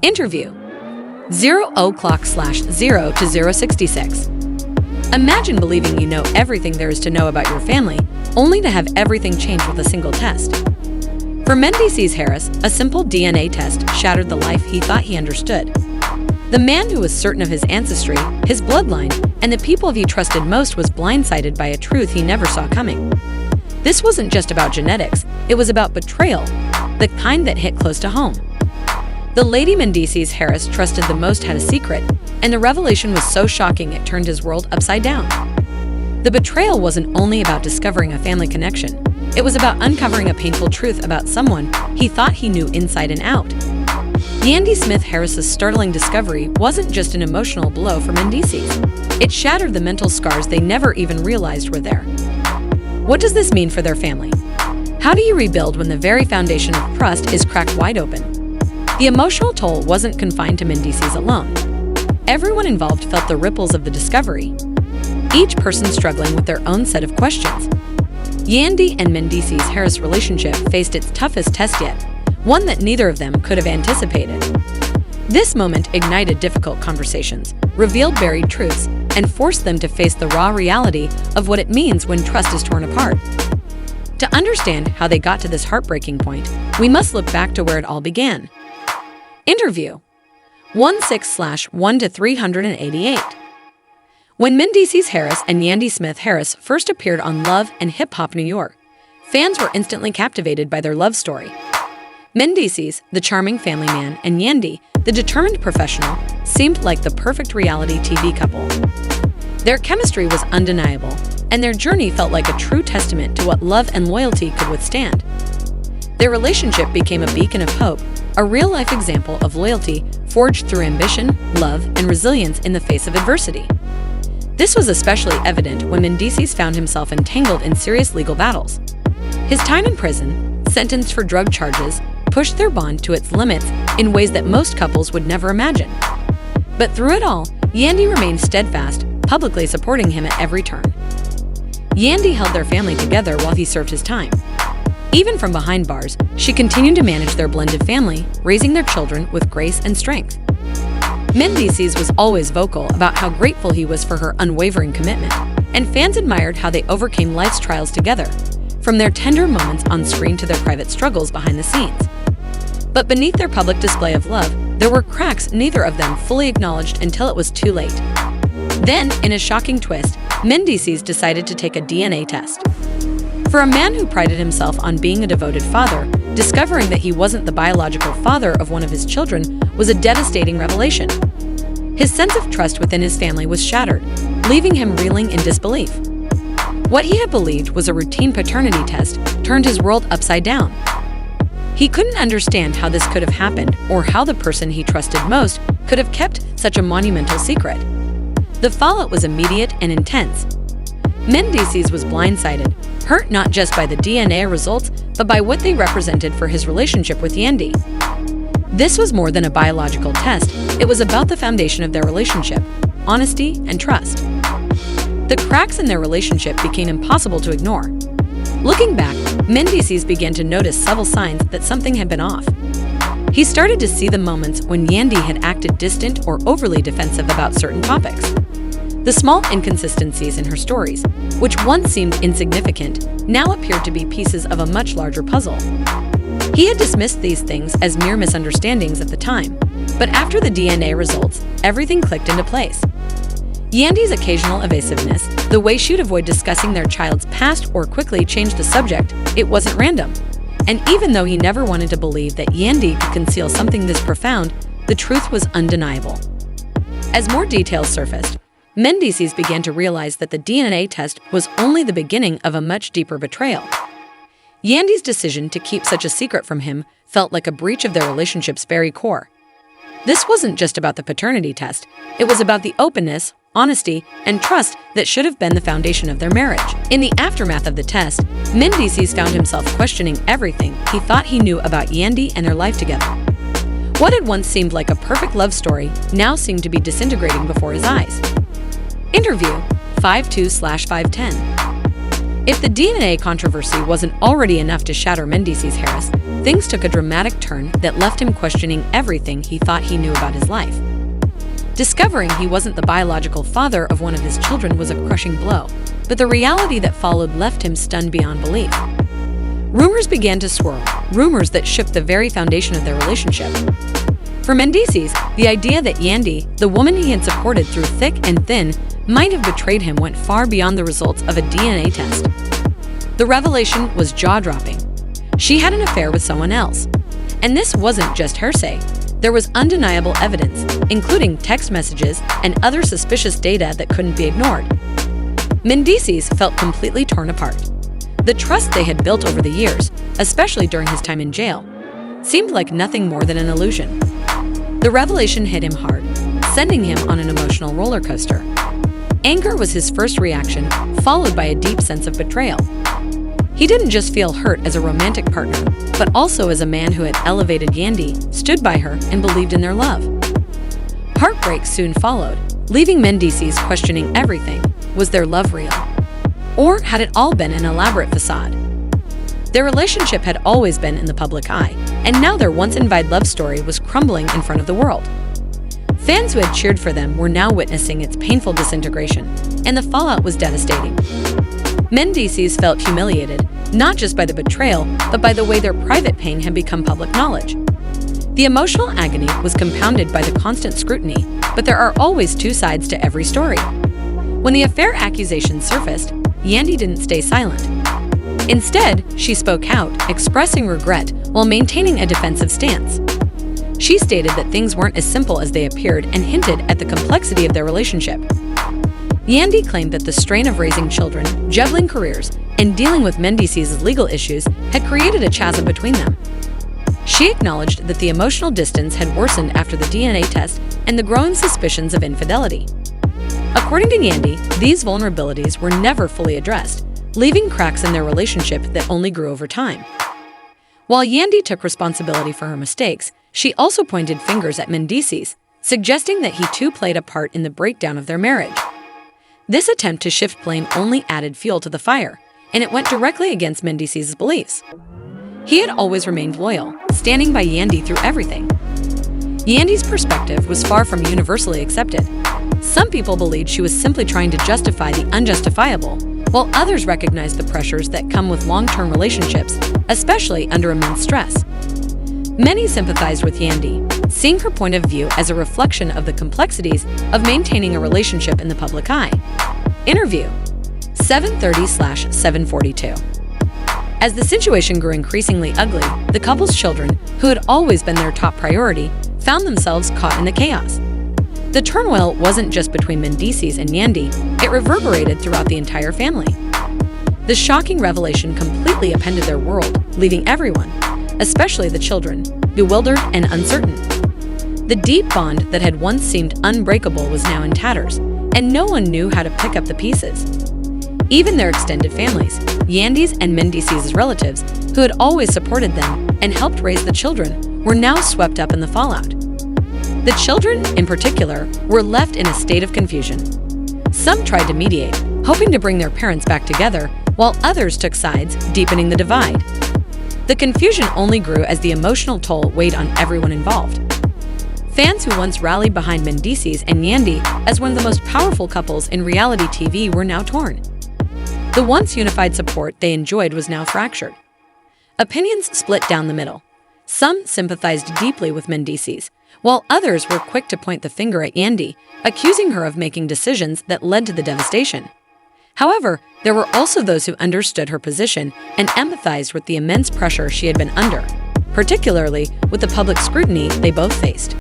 Interview 0:00/0 to 066. Imagine believing you know everything there is to know about your family, only to have everything change with a single test. For Mendeces Harris, a simple DNA test shattered the life he thought he understood. The man who was certain of his ancestry, his bloodline, and the people he trusted most was blindsided by a truth he never saw coming. This wasn't just about genetics, it was about betrayal, the kind that hit close to home. The lady Mendeces Harris trusted the most had a secret, and the revelation was so shocking it turned his world upside down. The betrayal wasn't only about discovering a family connection, it was about uncovering a painful truth about someone he thought he knew inside and out. Yandy Smith Harris's startling discovery wasn't just an emotional blow for Mendeces. It shattered the mental scars they never even realized were there. What does this mean for their family? How do you rebuild when the very foundation of trust is cracked wide open? The emotional toll wasn't confined to Mendeces alone. Everyone involved felt the ripples of the discovery, each person struggling with their own set of questions. Yandy and Mendeces Harris' relationship faced its toughest test yet, one that neither of them could have anticipated. This moment ignited difficult conversations, revealed buried truths, and forced them to face the raw reality of what it means when trust is torn apart. To understand how they got to this heartbreaking point, we must look back to where it all began. Interview 16/1 to 388. When Mendeces Harris and Yandy Smith Harris first appeared on Love and Hip Hop New York, fans were instantly captivated by their love story. Mendeces, the charming family man, and Yandy, the determined professional, seemed like the perfect reality TV couple. Their chemistry was undeniable, and their journey felt like a true testament to what love and loyalty could withstand. Their relationship became a beacon of hope, a real-life example of loyalty forged through ambition, love, and resilience in the face of adversity. This was especially evident when Mendeces found himself entangled in serious legal battles. His time in prison, sentenced for drug charges, pushed their bond to its limits in ways that most couples would never imagine. But through it all, Yandy remained steadfast, publicly supporting him at every turn. Yandy held their family together while he served his time. Even from behind bars, she continued to manage their blended family, raising their children with grace and strength. Mendeces was always vocal about how grateful he was for her unwavering commitment, and fans admired how they overcame life's trials together, from their tender moments on screen to their private struggles behind the scenes. But beneath their public display of love, there were cracks neither of them fully acknowledged until it was too late. Then, in a shocking twist, Mendeces decided to take a DNA test. For a man who prided himself on being a devoted father, discovering that he wasn't the biological father of one of his children was a devastating revelation. His sense of trust within his family was shattered, leaving him reeling in disbelief. What he had believed was a routine paternity test turned his world upside down. He couldn't understand how this could have happened or how the person he trusted most could have kept such a monumental secret. The fallout was immediate and intense. Mendeces was blindsided, hurt not just by the DNA results, but by what they represented for his relationship with Yandy. This was more than a biological test, it was about the foundation of their relationship, honesty and trust. The cracks in their relationship became impossible to ignore. Looking back, Mendeces began to notice subtle signs that something had been off. He started to see the moments when Yandy had acted distant or overly defensive about certain topics. The small inconsistencies in her stories, which once seemed insignificant, now appeared to be pieces of a much larger puzzle. He had dismissed these things as mere misunderstandings at the time, but after the DNA results, everything clicked into place. Yandy's occasional evasiveness, the way she'd avoid discussing their child's past or quickly change the subject, it wasn't random. And even though he never wanted to believe that Yandy could conceal something this profound, the truth was undeniable. As more details surfaced, Mendeces began to realize that the DNA test was only the beginning of a much deeper betrayal. Yandy's decision to keep such a secret from him felt like a breach of their relationship's very core. This wasn't just about the paternity test, it was about the openness, honesty, and trust that should have been the foundation of their marriage. In the aftermath of the test, Mendeces found himself questioning everything he thought he knew about Yandy and their life together. What had once seemed like a perfect love story now seemed to be disintegrating before his eyes. Interview 52/510. If the DNA controversy wasn't already enough to shatter Mendeces Harris, things took a dramatic turn that left him questioning everything he thought he knew about his life. Discovering he wasn't the biological father of one of his children was a crushing blow, but the reality that followed left him stunned beyond belief. Rumors began to swirl, rumors that shook the very foundation of their relationship. For Mendices, the idea that Yandy, the woman he had supported through thick and thin, might have betrayed him went far beyond the results of a DNA test. The revelation was jaw-dropping. She had an affair with someone else. And this wasn't just hearsay. There was undeniable evidence, including text messages and other suspicious data that couldn't be ignored. Mendices felt completely torn apart. The trust they had built over the years, especially during his time in jail, seemed like nothing more than an illusion. The revelation hit him hard, sending him on an emotional roller coaster. Anger was his first reaction, followed by a deep sense of betrayal. He didn't just feel hurt as a romantic partner, but also as a man who had elevated Yandy, stood by her, and believed in their love. Heartbreak soon followed, leaving Mendices questioning everything. Was their love real? Or had it all been an elaborate facade? Their relationship had always been in the public eye, and now their once-envied love story was crumbling in front of the world. Fans who had cheered for them were now witnessing its painful disintegration, and the fallout was devastating. Mendices felt humiliated, not just by the betrayal, but by the way their private pain had become public knowledge. The emotional agony was compounded by the constant scrutiny, but there are always two sides to every story. When the affair accusations surfaced, Yandy didn't stay silent. Instead, she spoke out, expressing regret while maintaining a defensive stance. She stated that things weren't as simple as they appeared and hinted at the complexity of their relationship. Yandy claimed that the strain of raising children, juggling careers, and dealing with Mendices' legal issues had created a chasm between them. She acknowledged that the emotional distance had worsened after the DNA test and the growing suspicions of infidelity. According to Yandy, these vulnerabilities were never fully addressed, leaving cracks in their relationship that only grew over time. While Yandy took responsibility for her mistakes, she also pointed fingers at Mendices, suggesting that he too played a part in the breakdown of their marriage. This attempt to shift blame only added fuel to the fire, and it went directly against Mendices' beliefs. He had always remained loyal, standing by Yandy through everything. Yandy's perspective was far from universally accepted. Some people believed she was simply trying to justify the unjustifiable, while others recognized the pressures that come with long-term relationships, especially under immense stress. Many sympathized with Yandy, seeing her point of view as a reflection of the complexities of maintaining a relationship in the public eye. Interview 730/742. As the situation grew increasingly ugly, the couple's children, who had always been their top priority, found themselves caught in the chaos. The turmoil wasn't just between Mendices and Yandy, it reverberated throughout the entire family. The shocking revelation completely upended their world, leaving everyone, especially the children, bewildered and uncertain. The deep bond that had once seemed unbreakable was now in tatters, and no one knew how to pick up the pieces. Even their extended families, Yandy's and Mendices' relatives, who had always supported them and helped raise the children, were now swept up in the fallout. The children, in particular, were left in a state of confusion. Some tried to mediate, hoping to bring their parents back together, while others took sides, deepening the divide. The confusion only grew as the emotional toll weighed on everyone involved. Fans who once rallied behind Mendices and Yandy as one of the most powerful couples in reality TV were now torn. The once unified support they enjoyed was now fractured. Opinions split down the middle. Some sympathized deeply with Mendices, while others were quick to point the finger at Yandy, accusing her of making decisions that led to the devastation. However, there were also those who understood her position and empathized with the immense pressure she had been under, particularly with the public scrutiny they both faced.